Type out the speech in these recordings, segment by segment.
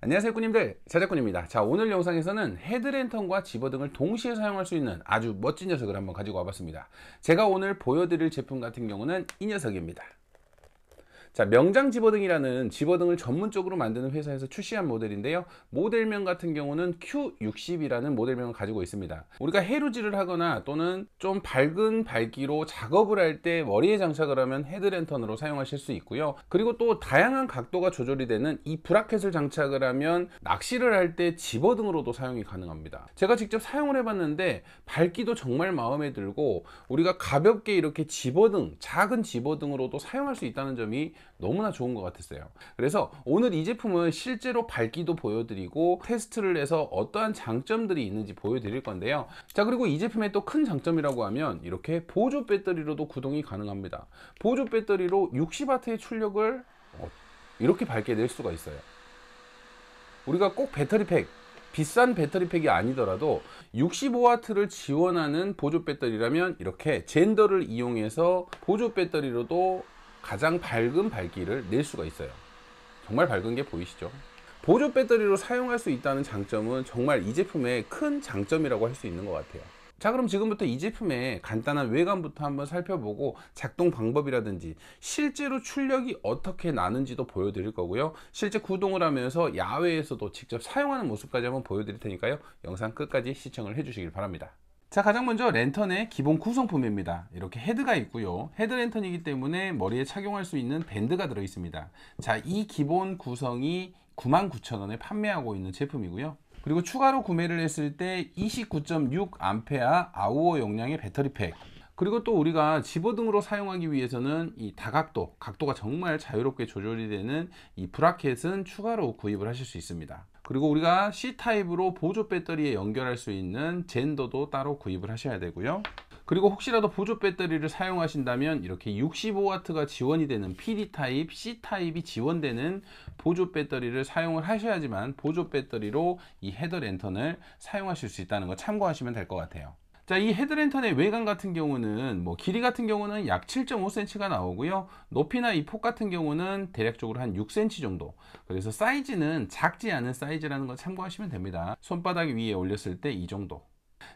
안녕하세요 꾸님들, 자작꾼입니다. 자, 오늘 영상에서는 헤드랜턴과 집어등을 동시에 사용할 수 있는 아주 멋진 녀석을 한번 가지고 와봤습니다. 제가 오늘 보여드릴 제품 같은 경우는 이 녀석입니다. 자, 명장 집어등이라는 집어등을 전문적으로 만드는 회사에서 출시한 모델인데요. 모델명 같은 경우는 Q60이라는 모델명을 가지고 있습니다. 우리가 해루질을 하거나 또는 좀 밝은 밝기로 작업을 할 때 머리에 장착을 하면 헤드랜턴으로 사용하실 수 있고요. 그리고 또 다양한 각도가 조절이 되는 이 브라켓을 장착을 하면 낚시를 할 때 집어등으로도 사용이 가능합니다. 제가 직접 사용을 해봤는데 밝기도 정말 마음에 들고 우리가 가볍게 이렇게 집어등, 작은 집어등으로도 사용할 수 있다는 점이 너무나 좋은 것 같았어요. 그래서 오늘 이 제품은 실제로 밝기도 보여드리고 테스트를 해서 어떠한 장점들이 있는지 보여드릴 건데요. 자, 그리고 이 제품의 또 큰 장점이라고 하면 이렇게 보조 배터리로도 구동이 가능합니다. 보조 배터리로 60W의 출력을 이렇게 밝게 낼 수가 있어요. 우리가 꼭 배터리팩, 비싼 배터리팩이 아니더라도 65W를 지원하는 보조 배터리라면 이렇게 젠더를 이용해서 보조 배터리로도 가장 밝은 밝기를 낼 수가 있어요. 정말 밝은 게 보이시죠? 보조 배터리로 사용할 수 있다는 장점은 정말 이 제품의 큰 장점이라고 할 수 있는 것 같아요. 자, 그럼 지금부터 이 제품의 간단한 외관부터 한번 살펴보고 작동 방법이라든지 실제로 출력이 어떻게 나는지도 보여드릴 거고요. 실제 구동을 하면서 야외에서도 직접 사용하는 모습까지 한번 보여드릴 테니까요. 영상 끝까지 시청을 해주시길 바랍니다. 자, 가장 먼저 랜턴의 기본 구성품입니다. 이렇게 헤드가 있고요. 헤드 랜턴이기 때문에 머리에 착용할 수 있는 밴드가 들어 있습니다. 자, 이 기본 구성이 99,000원에 판매하고 있는 제품이고요. 그리고 추가로 구매를 했을 때 29.6A 아우어 용량의 배터리팩, 그리고 또 우리가 집어등으로 사용하기 위해서는 이 다각도, 각도가 정말 자유롭게 조절이 되는 이 브라켓은 추가로 구입을 하실 수 있습니다. 그리고 우리가 C타입으로 보조 배터리에 연결할 수 있는 젠더도 따로 구입을 하셔야 되고요. 그리고 혹시라도 보조 배터리를 사용하신다면 이렇게 65W가 지원이 되는 PD타입, C타입이 지원되는 보조 배터리를 사용을 하셔야지만 보조 배터리로 이 헤드 랜턴을 사용하실 수 있다는 거 참고하시면 될 것 같아요. 자, 이 헤드랜턴의 외관 같은 경우는 길이 같은 경우는 약 7.5cm가 나오고요. 높이나 이 폭 같은 경우는 대략적으로 한 6cm 정도. 그래서 사이즈는 작지 않은 사이즈라는 거 참고하시면 됩니다. 손바닥 위에 올렸을 때 이 정도.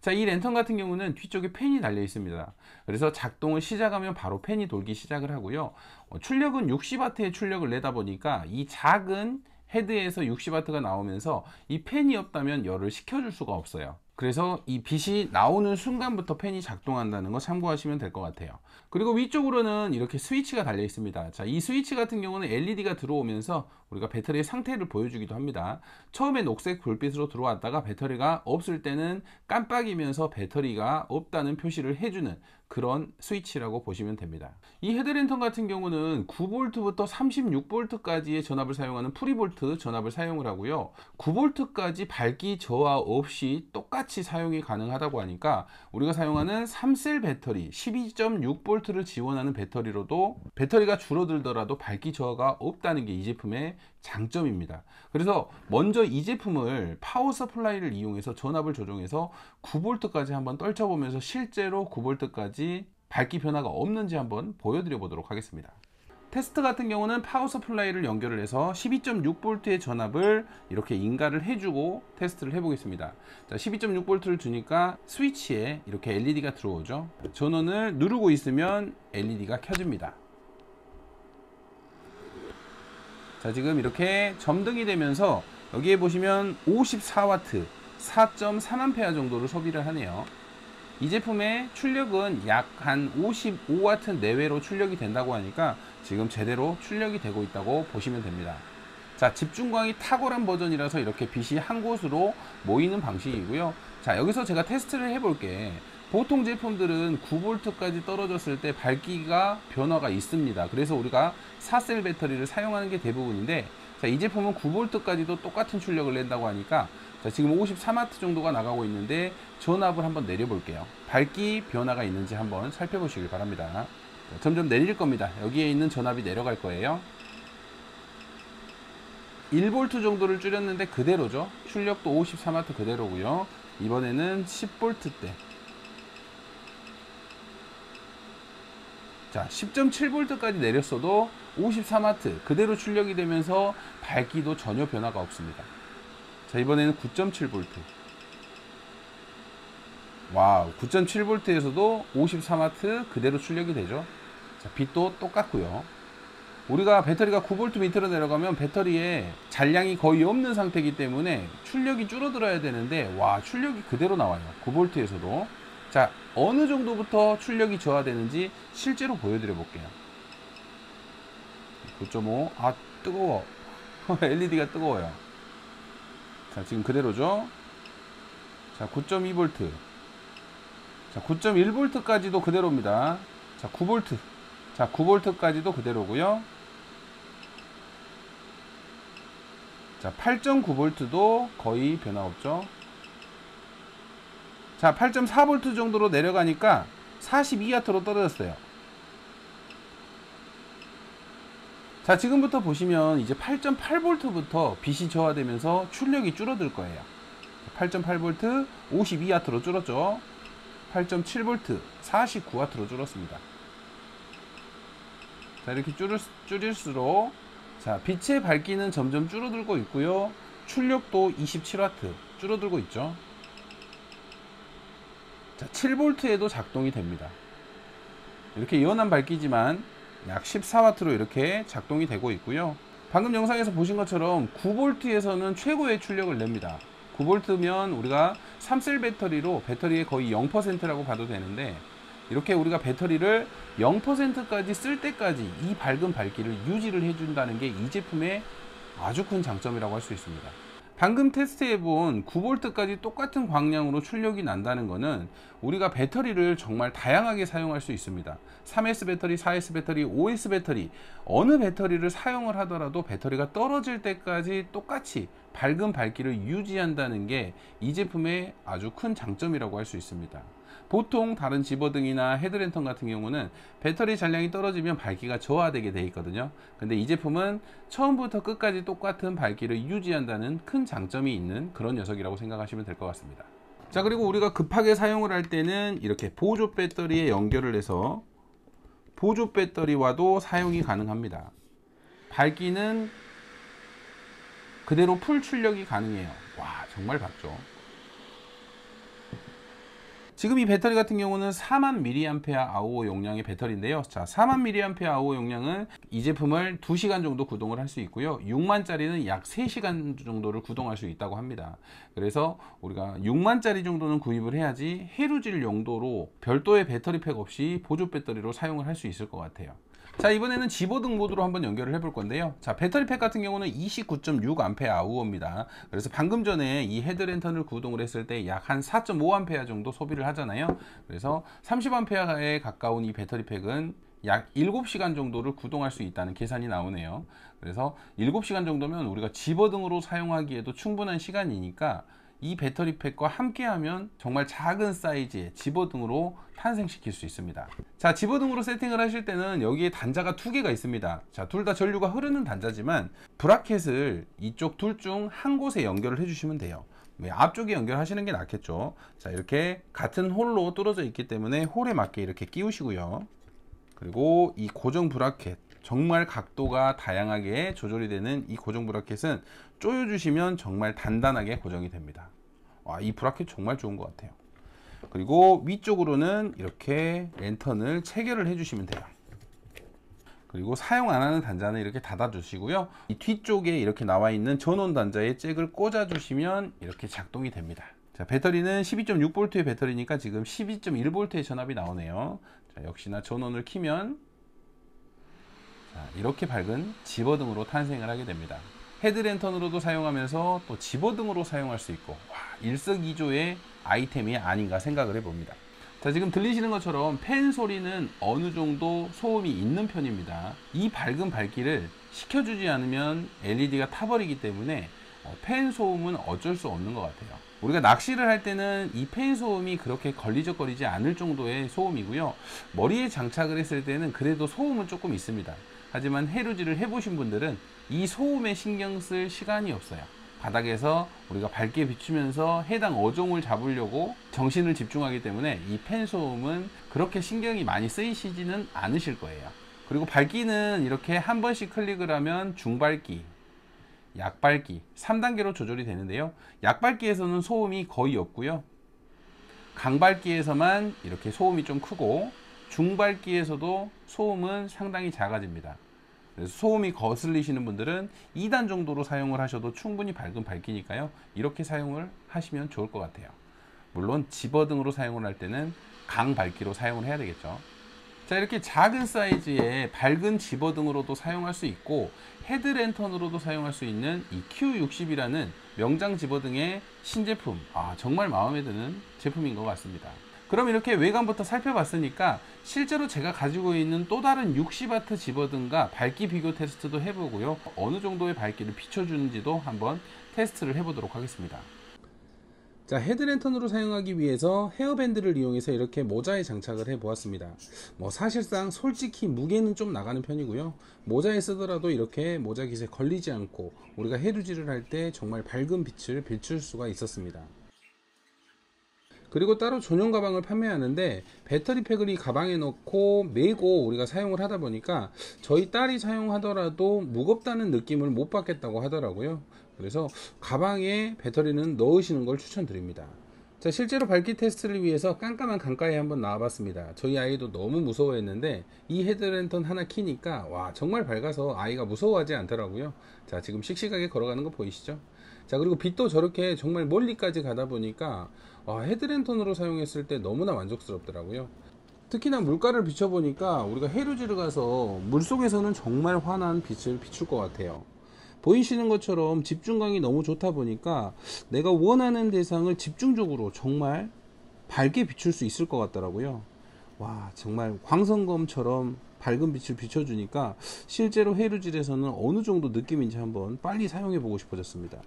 자, 이 랜턴 같은 경우는 뒤쪽에 팬이 달려 있습니다. 그래서 작동을 시작하면 바로 팬이 돌기 시작을 하고요. 출력은 60W의 출력을 내다 보니까 이 작은 헤드에서 60W가 나오면서 이 팬이 없다면 열을 식혀줄 수가 없어요. 그래서 이 빛이 나오는 순간부터 팬이 작동한다는 거 참고하시면 될 것 같아요. 그리고 위쪽으로는 이렇게 스위치가 달려 있습니다. 자, 이 스위치 같은 경우는 LED가 들어오면서 우리가 배터리의 상태를 보여주기도 합니다. 처음에 녹색 불빛으로 들어왔다가 배터리가 없을 때는 깜빡이면서 배터리가 없다는 표시를 해주는 그런 스위치라고 보시면 됩니다. 이 헤드랜턴 같은 경우는 9V부터 36V까지의 전압을 사용하는 프리볼트 전압을 사용을 하고요. 9V까지 밝기 저하 없이 똑같이 사용이 가능하다고 하니까 우리가 사용하는 3셀 배터리 12.6V를 지원하는 배터리로도 배터리가 줄어들더라도 밝기 저하가 없다는 게 이 제품의 장점입니다. 그래서 먼저 이 제품을 파워 서플라이를 이용해서 전압을 조정해서 9V까지 한번 떨쳐보면서 실제로 9V까지 밝기 변화가 없는지 한번 보여드려 보도록 하겠습니다. 테스트 같은 경우는 파워 서플라이를 연결을 해서 12.6V의 전압을 이렇게 인가를 해주고 테스트를 해보겠습니다. 자, 12.6V를 주니까 스위치에 이렇게 LED가 들어오죠. 전원을 누르고 있으면 LED가 켜집니다. 자, 지금 이렇게 점등이 되면서 여기에 보시면 54W, 4.3A 정도를 소비를 하네요. 이 제품의 출력은 약 한 55W 내외로 출력이 된다고 하니까 지금 제대로 출력이 되고 있다고 보시면 됩니다. 자, 집중광이 탁월한 버전이라서 이렇게 빛이 한 곳으로 모이는 방식이고요. 자, 여기서 제가 테스트를 해볼게. 보통 제품들은 9V까지 떨어졌을 때 밝기가 변화가 있습니다. 그래서 우리가 4셀 배터리를 사용하는 게 대부분인데, 자, 이 제품은 9V까지도 똑같은 출력을 낸다고 하니까 자, 지금 53W 정도가 나가고 있는데 전압을 한번 내려볼게요. 밝기 변화가 있는지 한번 살펴보시길 바랍니다. 자, 점점 내릴 겁니다. 여기에 있는 전압이 내려갈 거예요. 1V 정도를 줄였는데 그대로죠. 출력도 53W 그대로고요. 이번에는 10V대. 자, 10.7V까지 내렸어도 54W 그대로 출력이 되면서 밝기도 전혀 변화가 없습니다. 자, 이번에는 9.7V. 와우, 9.7V에서도 53W 그대로 출력이 되죠. 자, 빛도 똑같고요. 우리가 배터리가 9V 밑으로 내려가면 배터리에 잔량이 거의 없는 상태이기 때문에 출력이 줄어들어야 되는데, 와, 출력이 그대로 나와요. 9V에서도. 자, 어느 정도부터 출력이 저하되는지 실제로 보여드려 볼게요. 9.5. 아, 뜨거워. LED가 뜨거워요. 자, 지금 그대로죠. 자, 9.2V. 자, 9.1V까지도 그대로입니다. 자, 9V. 자, 9V까지도 그대로고요. 자, 8.9V도 거의 변화 없죠. 자, 8.4V 정도로 내려가니까 42W로 떨어졌어요. 자, 지금부터 보시면 이제 8.8V부터 빛이 저하되면서 출력이 줄어들 거예요. 8.8V 52W로 줄었죠. 8.7V 49W로 줄었습니다. 자, 이렇게 줄일수록 자, 빛의 밝기는 점점 줄어들고 있고요. 출력도 27W 줄어들고 있죠. 자, 7V에도 작동이 됩니다. 이렇게 연한 밝기지만 약 14W로 이렇게 작동이 되고 있고요. 방금 영상에서 보신 것처럼 9V에서는 최고의 출력을 냅니다. 9V면 우리가 3셀 배터리로 배터리의 거의 0%라고 봐도 되는데, 이렇게 우리가 배터리를 0%까지 쓸 때까지 이 밝은 밝기를 유지를 해준다는 게 이 제품의 아주 큰 장점이라고 할 수 있습니다. 방금 테스트해본 9V까지 똑같은 광량으로 출력이 난다는 것은 우리가 배터리를 정말 다양하게 사용할 수 있습니다. 3S 배터리, 4S 배터리, 5S 배터리, 어느 배터리를 사용을 하더라도 배터리가 떨어질 때까지 똑같이 밝은 밝기를 유지한다는 게 이 제품의 아주 큰 장점이라고 할 수 있습니다. 보통 다른 집어등이나 헤드랜턴 같은 경우는 배터리 잔량이 떨어지면 밝기가 저하되게 되어 있거든요. 근데 이 제품은 처음부터 끝까지 똑같은 밝기를 유지한다는 큰 장점이 있는 그런 녀석이라고 생각하시면 될 것 같습니다. 자, 그리고 우리가 급하게 사용을 할 때는 이렇게 보조 배터리에 연결을 해서 보조 배터리와도 사용이 가능합니다. 밝기는 그대로 풀 출력이 가능해요. 와, 정말 밝죠. 지금 이 배터리 같은 경우는 40,000mAh 용량의 배터리인데요. 자, 40,000mAh 용량은 이 제품을 2시간 정도 구동을 할 수 있고요. 6만짜리는 약 3시간 정도를 구동할 수 있다고 합니다. 그래서 우리가 6만짜리 정도는 구입을 해야지 해루질 용도로 별도의 배터리 팩 없이 보조 배터리로 사용을 할 수 있을 것 같아요. 자, 이번에는 집어등 모드로 한번 연결을 해볼 건데요. 자, 배터리 팩 같은 경우는 29.6Ah입니다. 그래서 방금 전에 이 헤드랜턴을 구동을 했을 때 약 한 4.5A 정도 소비를 하잖아요. 그래서 30A에 가까운 이 배터리 팩은 약 7시간 정도를 구동할 수 있다는 계산이 나오네요. 그래서 7시간 정도면 우리가 집어등으로 사용하기에도 충분한 시간이니까 이 배터리 팩과 함께 하면 정말 작은 사이즈의 집어등으로 탄생시킬 수 있습니다. 자, 집어등으로 세팅을 하실 때는 여기에 단자가 2개가 있습니다. 자, 둘 다 전류가 흐르는 단자지만 브라켓을 이쪽 둘 중 한 곳에 연결을 해 주시면 돼요. 앞쪽에 연결하시는 게 낫겠죠. 자, 이렇게 같은 홀로 뚫어져 있기 때문에 홀에 맞게 이렇게 끼우시고요. 그리고 이 고정 브라켓, 정말 각도가 다양하게 조절이 되는 이 고정 브라켓은 조여주시면 정말 단단하게 고정이 됩니다. 와, 이 브라켓 정말 좋은 것 같아요. 그리고 위쪽으로는 이렇게 랜턴을 체결을 해주시면 돼요. 그리고 사용 안 하는 단자는 이렇게 닫아 주시고요. 이 뒤쪽에 이렇게 나와 있는 전원 단자에 잭을 꽂아 주시면 이렇게 작동이 됩니다. 자, 배터리는 12.6V의 배터리니까 지금 12.1V의 전압이 나오네요. 자, 역시나 전원을 키면 자, 이렇게 밝은 집어등으로 탄생을 하게 됩니다. 헤드랜턴으로도 사용하면서 또 집어등으로 사용할 수 있고, 와, 일석이조의 아이템이 아닌가 생각을 해봅니다. 자, 지금 들리시는 것처럼 팬 소리는 어느 정도 소음이 있는 편입니다. 이 밝은 밝기를 식혀주지 않으면 LED가 타버리기 때문에 팬 소음은 어쩔 수 없는 것 같아요. 우리가 낚시를 할 때는 이 팬 소음이 그렇게 걸리적거리지 않을 정도의 소음이고요. 머리에 장착을 했을 때는 그래도 소음은 조금 있습니다. 하지만 해루질을 해보신 분들은 이 소음에 신경 쓸 시간이 없어요. 바닥에서 우리가 밝게 비추면서 해당 어종을 잡으려고 정신을 집중하기 때문에 이 펜 소음은 그렇게 신경이 많이 쓰이시지는 않으실 거예요. 그리고 밝기는 이렇게 한 번씩 클릭을 하면 중밝기, 약밝기 3단계로 조절이 되는데요. 약밝기에서는 소음이 거의 없고요. 강밝기에서만 이렇게 소음이 좀 크고, 중밝기에서도 소음은 상당히 작아집니다. 그래서 소음이 거슬리시는 분들은 2단 정도로 사용을 하셔도 충분히 밝은 밝기니까요. 이렇게 사용을 하시면 좋을 것 같아요. 물론 집어등으로 사용을 할 때는 강밝기로 사용을 해야 되겠죠. 자, 이렇게 작은 사이즈의 밝은 집어등으로도 사용할 수 있고 헤드랜턴으로도 사용할 수 있는 이 Q60이라는 명장 집어등의 신제품, 정말 마음에 드는 제품인 것 같습니다. 그럼 이렇게 외관부터 살펴봤으니까 실제로 제가 가지고 있는 또 다른 60W 집어등과 밝기 비교 테스트도 해보고요, 어느 정도의 밝기를 비춰주는지도 한번 테스트를 해보도록 하겠습니다. 자, 헤드랜턴으로 사용하기 위해서 헤어밴드를 이용해서 이렇게 모자에 장착을 해 보았습니다. 사실상 솔직히 무게는 좀 나가는 편이고요, 모자에 쓰더라도 이렇게 모자 깃에 걸리지 않고 우리가 해루질을 할 때 정말 밝은 빛을 비출 수가 있었습니다. 그리고 따로 전용 가방을 판매하는데 배터리팩을 이 가방에 넣고 메고 우리가 사용을 하다 보니까 저희 딸이 사용하더라도 무겁다는 느낌을 못 받겠다고 하더라고요. 그래서 가방에 배터리는 넣으시는 걸 추천드립니다. 자, 실제로 밝기 테스트를 위해서 깜깜한 강가에 한번 나와봤습니다. 저희 아이도 너무 무서워했는데 이 헤드랜턴 하나 키니까 와, 정말 밝아서 아이가 무서워하지 않더라고요. 자, 지금 씩씩하게 걸어가는 거 보이시죠? 자, 그리고 빛도 저렇게 정말 멀리까지 가다 보니까 헤드랜턴으로 사용했을 때 너무나 만족스럽더라고요. 특히나 물가를 비춰보니까 우리가 해루지를 가서 물속에서는 정말 환한 빛을 비출 것 같아요. 보이시는 것처럼 집중감이 너무 좋다 보니까 내가 원하는 대상을 집중적으로 정말 밝게 비출 수 있을 것 같더라고요. 와, 정말 광선검처럼 밝은 빛을 비춰주니까 실제로 해루질에서는 어느 정도 느낌인지 한번 빨리 사용해 보고 싶어졌습니다.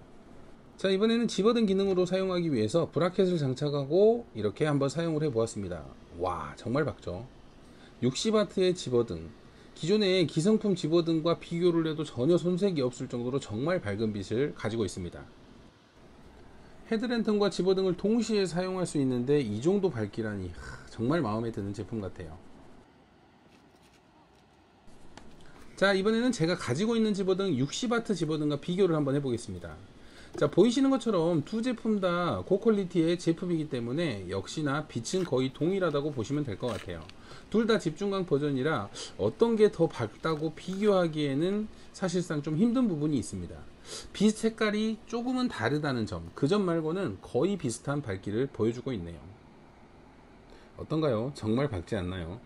자, 이번에는 집어등 기능으로 사용하기 위해서 브라켓을 장착하고 이렇게 한번 사용을 해 보았습니다. 와, 정말 밝죠. 60W의 집어등, 기존의 기성품 집어등과 비교를 해도 전혀 손색이 없을 정도로 정말 밝은 빛을 가지고 있습니다. 헤드랜턴과 집어등을 동시에 사용할 수 있는데 이 정도 밝기라니 정말 마음에 드는 제품 같아요. 자, 이번에는 제가 가지고 있는 집어등 60W 집어등과 비교를 한번 해보겠습니다. 자, 보이시는 것처럼 두 제품 다 고퀄리티의 제품이기 때문에 역시나 빛은 거의 동일하다고 보시면 될 것 같아요. 둘 다 집중광 버전이라 어떤 게 더 밝다고 비교하기에는 사실상 좀 힘든 부분이 있습니다. 빛 색깔이 조금은 다르다는 점, 그 점 말고는 거의 비슷한 밝기를 보여주고 있네요. 어떤가요? 정말 밝지 않나요?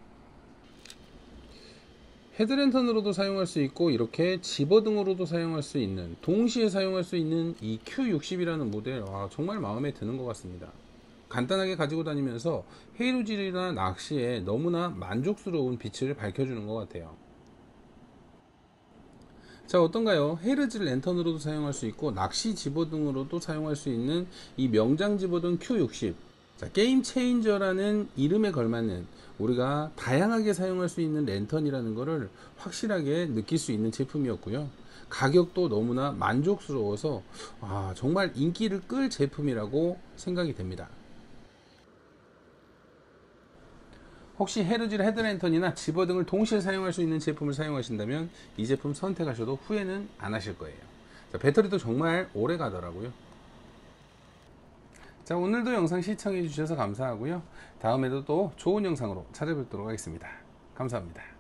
헤드랜턴으로도 사용할 수 있고 이렇게 집어등으로도 사용할 수 있는, 동시에 사용할 수 있는 이 Q60이라는 모델, 정말 마음에 드는 것 같습니다. 간단하게 가지고 다니면서 해루질이나 낚시에 너무나 만족스러운 빛을 밝혀주는 것 같아요. 자, 어떤가요? 해루질 랜턴으로도 사용할 수 있고 낚시 집어등으로도 사용할 수 있는 이 명장 집어등 Q60. 자, 게임 체인저라는 이름에 걸맞는 우리가 다양하게 사용할 수 있는 랜턴이라는 것을 확실하게 느낄 수 있는 제품이었고요. 가격도 너무나 만족스러워서 정말 인기를 끌 제품이라고 생각이 됩니다. 혹시 해루질 헤드랜턴이나 집어등을 동시에 사용할 수 있는 제품을 사용하신다면 이 제품 선택하셔도 후회는 안 하실 거예요. 자, 배터리도 정말 오래 가더라고요. 자, 오늘도 영상 시청해 주셔서 감사하고요. 다음에도 또 좋은 영상으로 찾아뵙도록 하겠습니다. 감사합니다.